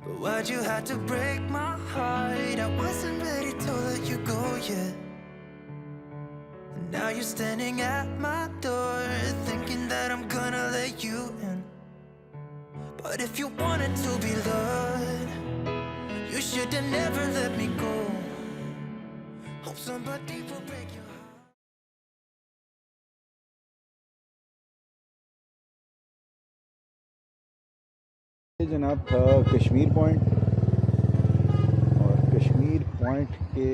But why'd you have to break my heart? I wasn't ready to let you go yet. And now you're standing at my door, thinking that I'm gonna let you in. But if you wanted to be loved, you should have never let me go. Hope somebody will break your heart. ये जनाब था Kashmir point, और Kashmir point के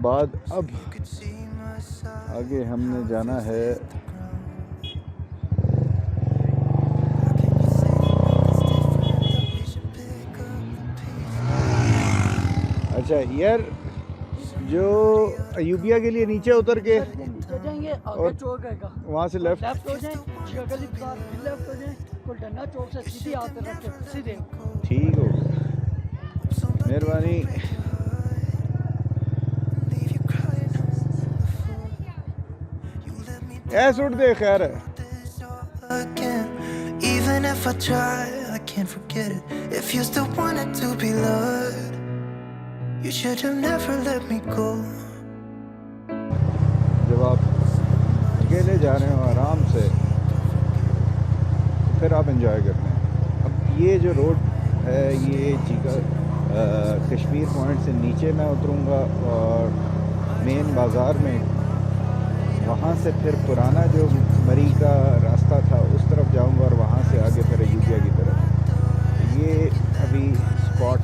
बाद अब आगे हमने जाना है अच्छा यार, जो अयूबिया के लिए नीचे उतर के जाएंगे आगे चौक है का, वहाँ से लेफ्ट हो जाए गली बार लेफ्ट हो जाए, कोलडना चौक से सीधी आते रख के सीधे। ठीक हो गया, मेहरबानी। ऐसे उठ दे, खैर है। Even if I try, I can't forget it. If you still wanted to be loved, you should have never let me go. जब आप अकेले जा रहे हो आराम से, फिर आप एंजॉय करते हैं। अब ये जो रोड है, ये कश्मीर पॉइंट से नीचे मैं उतरूँगा और मेन बाज़ार में, वहाँ से फिर पुराना जो मरी का रास्ता था उस तरफ जाऊँगा, और वहाँ से आगे फिर अयूबिया की तरफ। ये अभी स्पॉट,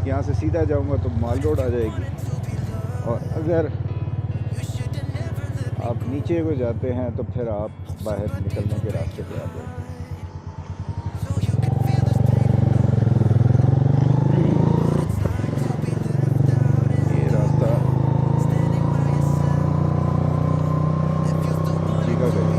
यहाँ से सीधा जाऊँगा तो माल रोड आ जाएगी, और अगर आप नीचे को जाते हैं तो फिर आप बाहर निकलने के रास्ते पे आ जाएंगे। ये रास्ता जीका गया।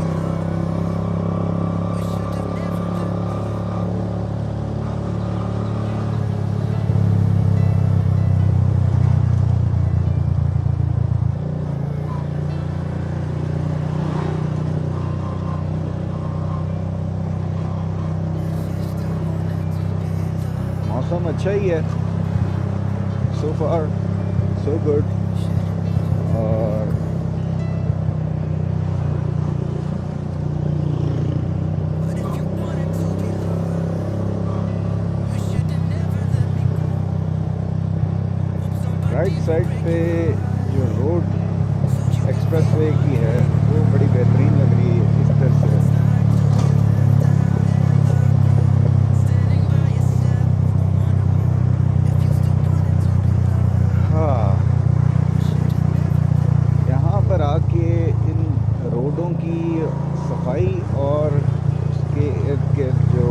मौसम अच्छा ही है, सो फार सो गुड। और राइट साइड पे जो रोड एक्सप्रेसवे की है वो बड़ी बेहतरीन लग रही है इस तरह से। आके इन रोडों की सफाई और उसके इर्द गिर्द जो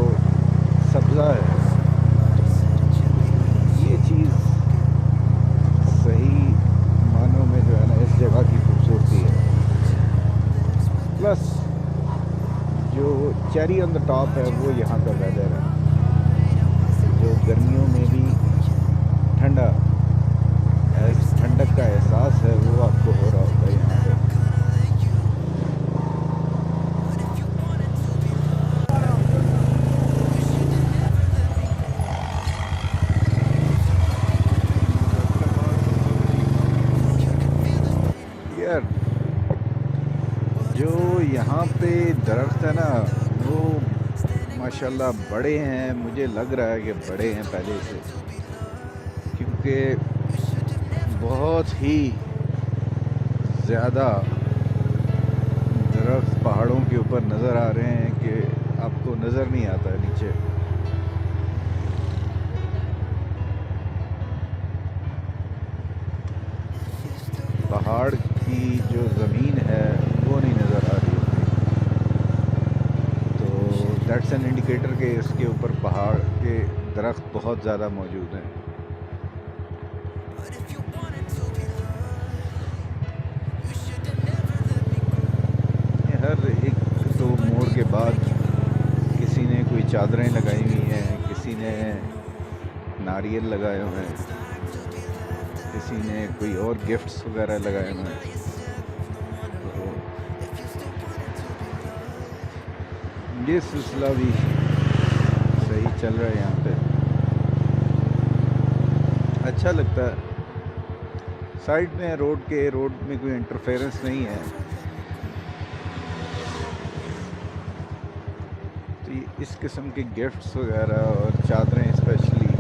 सब्ज़ा है, ये चीज़ सही मानों में जो है ना इस जगह की खूबसूरती है। प्लस जो चेरी ऑन द टॉप है वो यहाँ का वेदर है, जो गर्मियों में भी ठंडा ठंडक का एहसास है वो आपको हो रहा होता है यहाँ पे। यार जो यहाँ पे दरख्त है ना वो माशाल्लाह बड़े हैं, मुझे लग रहा है कि बड़े हैं पहले से, क्योंकि बहुत ही ज़्यादा दरख्त पहाड़ों के ऊपर नज़र आ रहे हैं कि आपको नज़र नहीं आता है नीचे। पहाड़ की जो ज़मीन है वो नहीं नज़र आ रही होती, तो दैट्स एन इंडिकेटर कि इसके ऊपर पहाड़ के दरख्त बहुत ज़्यादा मौजूद हैं। हर एक तो मोड़ के बाद किसी ने कोई चादरें लगाई हुई हैं, किसी ने नारियल लगाए हुए हैं, किसी ने कोई और गिफ्ट्स वगैरह लगाए हुए हैं। तो ये सिलसिला भी सही चल रहा है यहाँ पे, अच्छा लगता है। साइड में रोड के, रोड में कोई इंटरफेरेंस नहीं है, तो इस किस्म के गिफ्ट्स वगैरह और चादरें स्पेशली,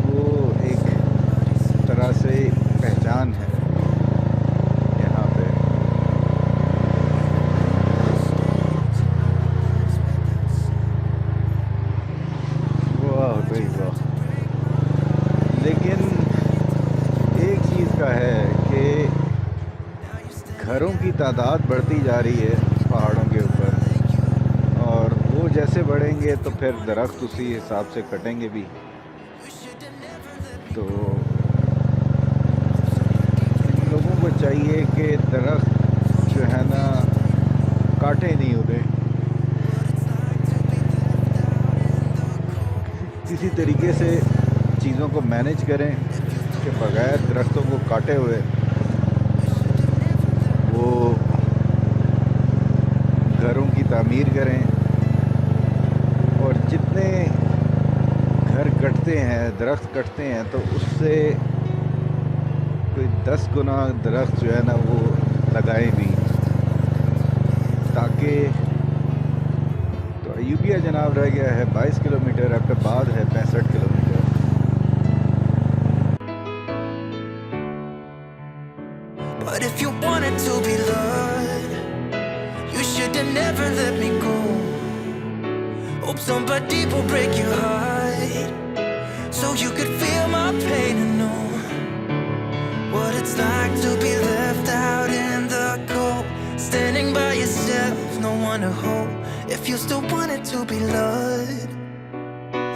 वो एक तरह से पहचान है यहाँ पे। वाह भाई वाह। लेकिन एक चीज़ का है कि घरों की तादाद बढ़ती जा रही है पहाड़ों के ऊपर, और वो जैसे बढ़ेंगे तो फिर दरख्त उसी हिसाब से कटेंगे भी। तो लोगों को चाहिए कि दरख्त जो है ना काटे नहीं उन्हें, किसी तरीके से चीज़ों को मैनेज करें कि बग़ैर दरख्तों को काटे हुए वो घरों की तामीर करें। और जितने घर कटते हैं, दरख्त कटते हैं, तो उससे कोई 10 गुना दरख्त जो है ना वो लगाएं भी, ताकि तो अयूबिया जनाब रह गया है 22 किलोमीटर, एबटाबाद है 65 kilometre. But if you wanted to be loved, you should have never let me go. Hope somebody will break your heart, so you could feel my pain and know what it's like to be left out in the cold, standing by yourself, no one to hold. If you still wanted to be loved,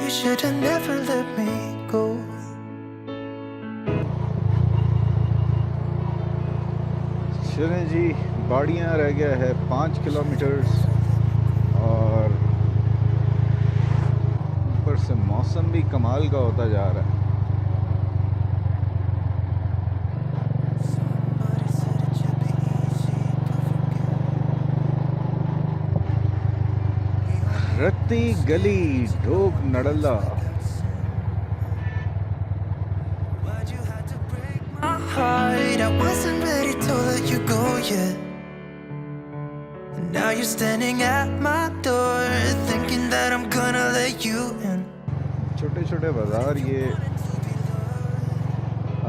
you should have never let me go. चलें जी, बाड़ियाँ रह गया है 5 kilometre, और ऊपर से मौसम भी कमाल का होता जा रहा है। रत्ती गली ढोक नड़ला, I wasn't ready to let you go yet. Now you're standing at my door, thinking that I'm gonna let you in. छोटे छोटे बाज़ार ये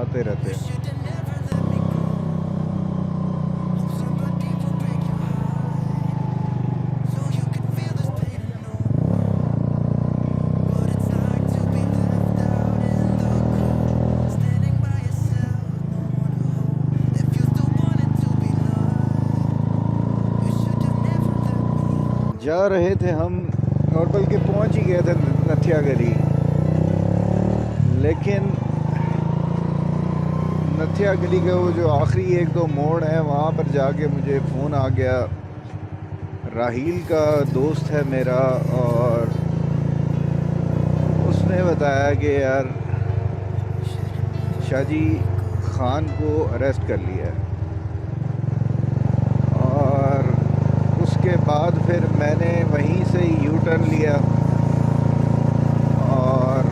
आते रहते हैं। जा रहे थे हम, और बल्कि पहुंच ही गए थे नथिया गली, लेकिन नथिया गली के वो जो आखिरी 1-2 मोड़ हैं वहाँ पर जाके मुझे फ़ोन आ गया। राहील का दोस्त है मेरा, और उसने बताया कि यार शाहजी खान को अरेस्ट कर लिया है। और उसके बाद फिर मैंने वहीं से यू टर्न लिया और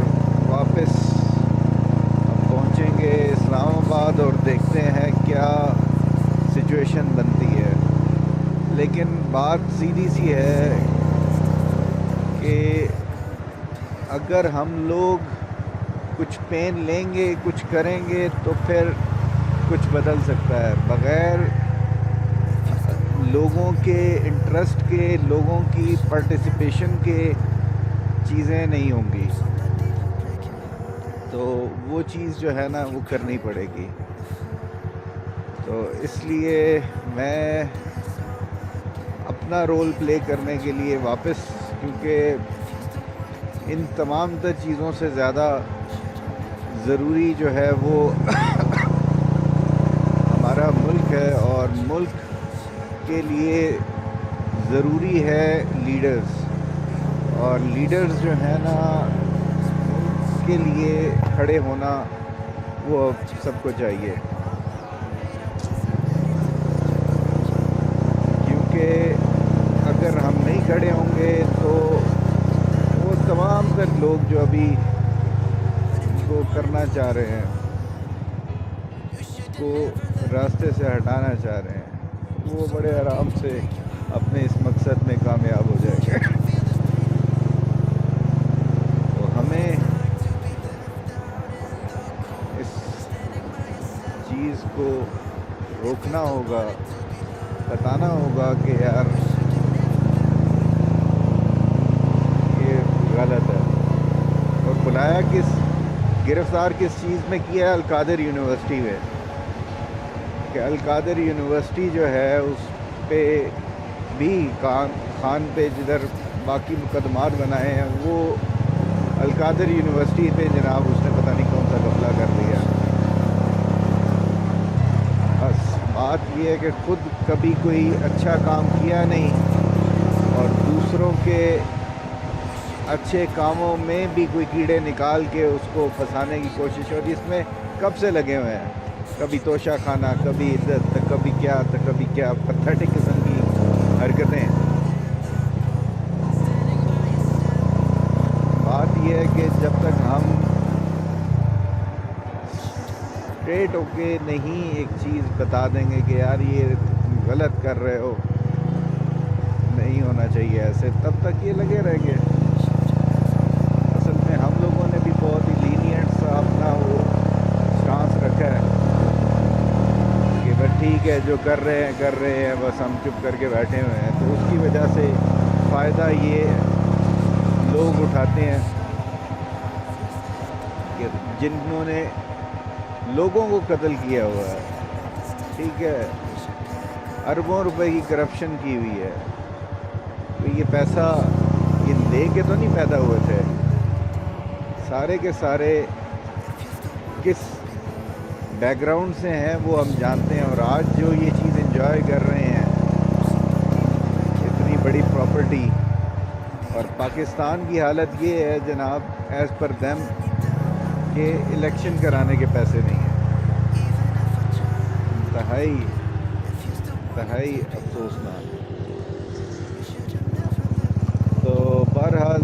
वापस पहुंचेंगे इस्लामाबाद, और देखते हैं क्या सिचुएशन बनती है। लेकिन बात सीधी सी है कि अगर हम लोग कुछ पेन लेंगे, कुछ करेंगे, तो फिर कुछ बदल सकता है। बग़ैर लोगों के इंटरेस्ट के, लोगों की पार्टिसिपेशन के चीज़ें नहीं होंगी, तो वो चीज़ जो है ना वो करनी पड़ेगी। तो इसलिए मैं अपना रोल प्ले करने के लिए वापस, क्योंकि इन तमाम तर चीज़ों से ज़्यादा ज़रूरी जो है वो हमारा मुल्क है, और मुल्क के लिए ज़रूरी है लीडर्स, और लीडर्स जो है ना के लिए खड़े होना वो सबको चाहिए। क्योंकि अगर हम नहीं खड़े होंगे लोग जो अभी को करना चाह रहे हैं, को रास्ते से हटाना चाह रहे हैं, वो बड़े आराम से अपने इस मकसद में कामयाब हो जाएंगे। तो हमें इस चीज़ को रोकना होगा, बताना होगा कि यार ये गलत है। और बुलाया गिरफ़्तार किस चीज़ में किया है? अल-कादिर यूनिवर्सिटी में, कि अल-कादिर यूनिवर्सिटी जो है उस पे भी खान पे जिधर बाकी मुकदमात बनाए हैं, वो अल-कादिर यूनिवर्सिटी पे जनाब उसने पता नहीं कौन सा घपला कर दिया। बस बात ये है कि खुद कभी कोई अच्छा काम किया नहीं और दूसरों के अच्छे कामों में भी कोई कीड़े निकाल के उसको फंसाने की कोशिश, और इसमें कब से लगे हुए हैं, कभी तोशा खाना, कभी इज्जत, तो कभी क्या, तो कभी क्या, पैथेटिक किस्म की हरकतें। बात यह है कि जब तक हम स्ट्रेट होके नहीं एक चीज़ बता देंगे कि यार ये गलत कर रहे हो, नहीं होना चाहिए ऐसे, तब तक ये लगे रहेंगे। असल में हम लोगों ने भी बहुत ही लीनियंट सा अपना वो स्टांस रखा है कि बस ठीक है, जो कर रहे हैं, बस हम चुप करके बैठे हुए हैं। तो उसकी वजह से फ़ायदा ये लोग उठाते हैं कि जिन्होंने लोगों को कत्ल किया हुआ है, ठीक है, अरबों रुपए की करप्शन की हुई है, तो ये पैसा ये लेके तो नहीं पैदा हुए थे, सारे के सारे किस बैकग्राउंड से हैं वो हम जानते हैं। और आज जो ये चीज़ एंजॉय कर रहे हैं, इतनी बड़ी प्रॉपर्टी, और पाकिस्तान की हालत ये है जनाब, एज़ पर देम, कि इलेक्शन कराने के पैसे नहीं हैं। इंतहाई अफसोसनाक। तो बहरहाल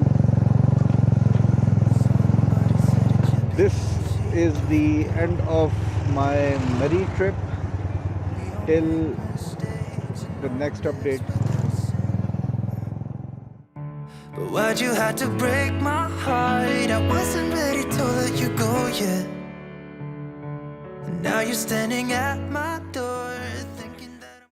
this is the end of my Murree trip till the next update. But why'd you have to break my heart? I wasn't ready to let you go yet. And now you're standing at my door.